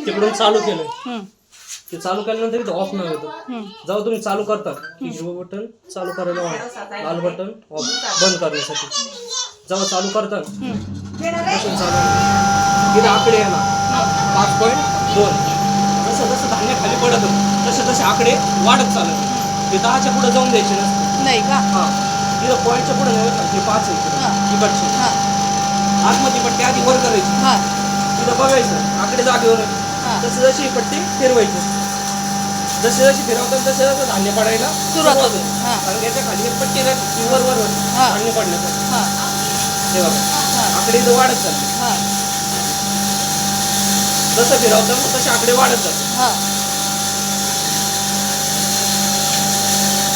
तिकडून चालू केलं, ते चालू केल्यानंतर इथं ऑफ नाही होतं. जेव्हा तुम्ही चालू करता हिरवं बटन चालू करायला ऑन, लाल बटन ऑफ बंद करण्यासाठी. जेव्हा चालू करता मशीन चालू इथं आकडे येणार 5.2. जसं जसं धान्य खाली पडत तसे तसे आकडे वाढत चालत. ते 10च्या पुढे जाऊन द्यायचे नसते नाही का. हा इथं पॉईंटच्या पुढे नाही, 5 आहे इकडचे. आतमध्ये पट्टी आधी वर करायची, तिथं बघायचं आकडे जागेवर. तसे जशी पट्टी फिरवायची, जसे जशी फिरवतात तसे तसं धान्य पडायला सुरुवात होते. कारण याच्या खाली एक पट्टी राहते वर वर धान्य पडण्यासाठी. हे बघा आकडे इथं वाढत चालले. जसं फिरवतात तसे आकडे वाढत जातात.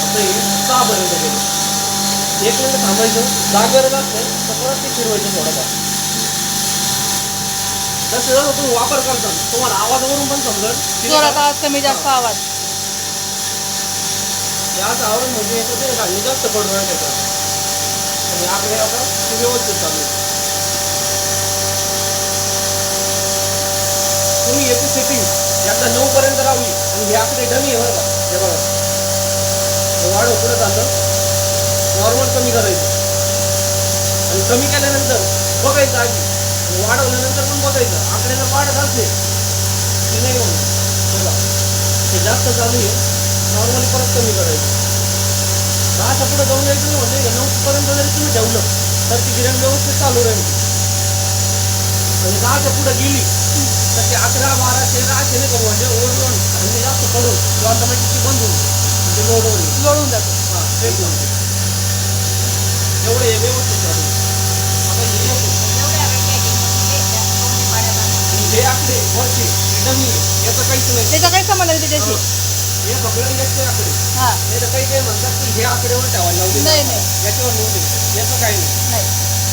आता हे 6 पर्यंत गेले. 1 मिनिट थांबायचं, जागेवरच असतं तर परत ते फिरवायचं थोडंफार. जसं जसं तुम्ही वापर करता तुम्हाला आवाजावरून पण समजेल जोरात आवाज कमी जास्त आवाज. याचा आवाज म्हणजे याचं ते धान्य जास्त पडून त्याचा आणि आकडे आता व्यवस्थित चालू. तुम्ही याची सेटिंग याचा 9 पर्यंत राहली आणि हे आकडे डमी आहे बरं का. हे बघा वाढ पुढे चाललं, नॉर्मल कमी करायचं आणि कमी केल्यानंतर बघायचं आधी आणि वाढवल्यानंतर पण बघायचं. आकडे जर वाढत असले की नाही होणार. बघा हे जास्त चालू आहे, नॉर्मली परत कमी करायचं. 10च्या पुढे जाऊन यायचं नाही म्हणजे 9 पर्यंत जरी तुम्ही ठेवलं तर ती गिरण व्यवस्थित चालू राहील. आणि 10च्या पुढे गेली तर ते 11, 12, 13 असे नाही करू म्हणजे ओव्हरलोड म्हणजे जास्त पडून ऑटोमॅटिकली बंद होईल. लोळून जातो. एवढे व्यवस्थित चालू. हे आकडे वरचे डमी याचं काहीच नाही, त्याचा काही संबंध नाही त्याच्याशी. हे सगळं याचे आकडे नाही तर काही काही म्हणतात की हे आकडेवर ठेवायला लावले नाही याच्यावर नव्हते, याचं काही नाही.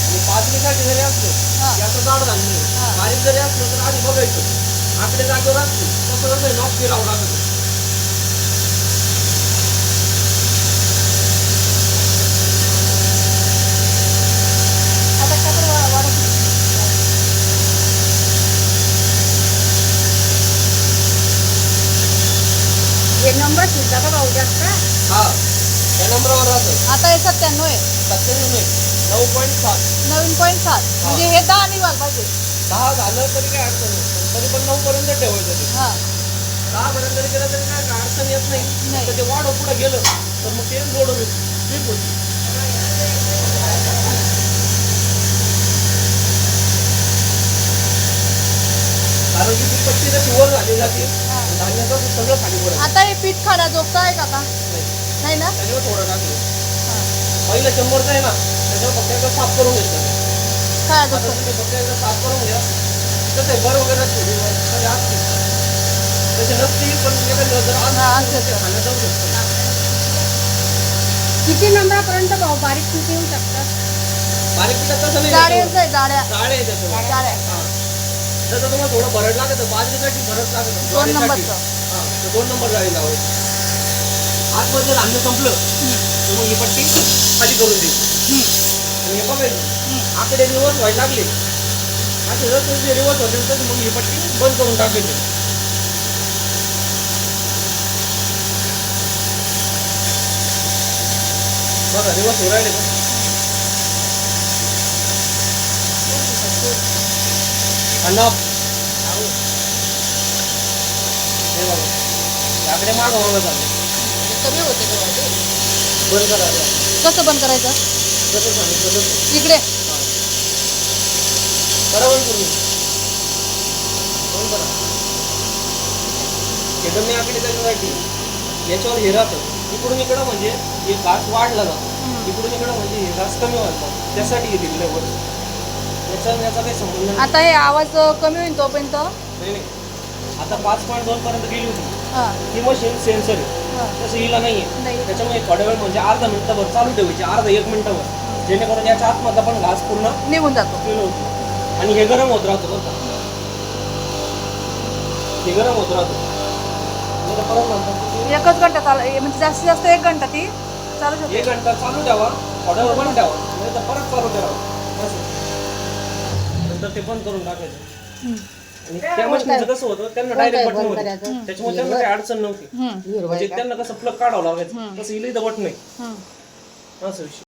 आणि 5 मिनिटाचे जरी असलं याचं जाड झालं नाही, बारीक जरी असलं तर आधी बघायचं आकडे जागेवर असले तसं तसं नॉक फिरावं लागतं. हे नंबर सुद्धा का भाऊ जास्त. हा त्या नंबरवर राहतं. आता हे 97 आहे. 97 9.7 9.7 म्हणजे हे 10 निघाल पाहिजे. 10 झालं तरी काय अडचण नाही, तरी पण 9 पर्यंत ठेवायचं ते. 10 पर्यंत जरी गेलं तरी काय अडचण येत नाही. तर ते वाढ पुढे गेलं तर मग ते लोड होईल, स्लिप होती. कारण की ती पट्टी जशी वर झाली जाते धान्याचं सगळं खाली पडेल. आता हे पीठ खाण्या जोगतं आहे का? नाही ना, त्याच्यावर थोडं टाकलं. पहिलं 100चं आहे ना त्याच्यावर फक्त एकदा साफ करून घेतलं. काय फक्त एकदा साफ करून घ्या. कसं आहे बर वगैरे थोडी तरी असते तसे नसते पण एखाद्या जर खाण्यात जाऊ शकतो. किती नंबरापर्यंत भाऊ बारीक पीठ येऊ शकतात? बारीक पीठ तसं नाही, जाळे जाळे आहे त्याच्यावर. जसं तुम्हाला थोडं भरड लागत बाजरीसाठी भरड लागत 2 नंबरचं. 2 नंबर जाळी लावायची. आतमध्ये धान्य संपलं तर मग ही पट्टी खाली करून द्यायची आणि हे बघायचं आकडे रिवर्स व्हायला लागले असे जसं रिवर्स होते तसं मग ही पट्टी बंद करून टाकायची. बघा रिवर्स होऊ राहिले का. हे बघा आकडे माग व्हावं झाले कमी होते का? बंद करा. कसं बंद करायचं? कसं सांगितलं इकडे बरोबर तुम्ही बंद करा. हे कमी आकडे त्याच्यासाठी याच्यावर हे राहतं. इकडून इकडं म्हणजे हे घास वाढला जातो, इकडून इकडं म्हणजे हे घास कमी व्हायचा त्यासाठी हे दिलेलं वर. याचा काही संबंध नाही. आता हे आवाज कमी होईल तोपर्यंत नाही. आता 5.2 पर्यंत गेली होती ही मशीन सेन्सर आहे, तसं हिला नाहीये. त्याच्यामुळे थोड्या वेळ म्हणजे अर्धा मिनिटाभर चालू ठेवायची, अर्धा 1 मिनिटाभर, जेणेकरून याच्या आतमधला पण घास पूर्ण निघून जातो आणि हे गरम होत राहतो. बरं का हे गरम होत राहतो. परत म्हणतात 1 घंटा चालू म्हणजे जास्तीत जास्त 1 घंटा ती चालू शकते. 1 घंटा चालू ठेवा थोड्या वेळ बंद ठेवा नाही तर परत चालू करावं असं नंतर ते बंद करून टाकायचं आणि त्या मशीनचं कसं होतं त्यांना डायरेक्ट बटन होते त्याच्यामुळे त्यांना काही अडचण नव्हती म्हणजे त्यांना कसं प्लग काढावं लागायचं तसं इला इथं बटन नाही असं विषय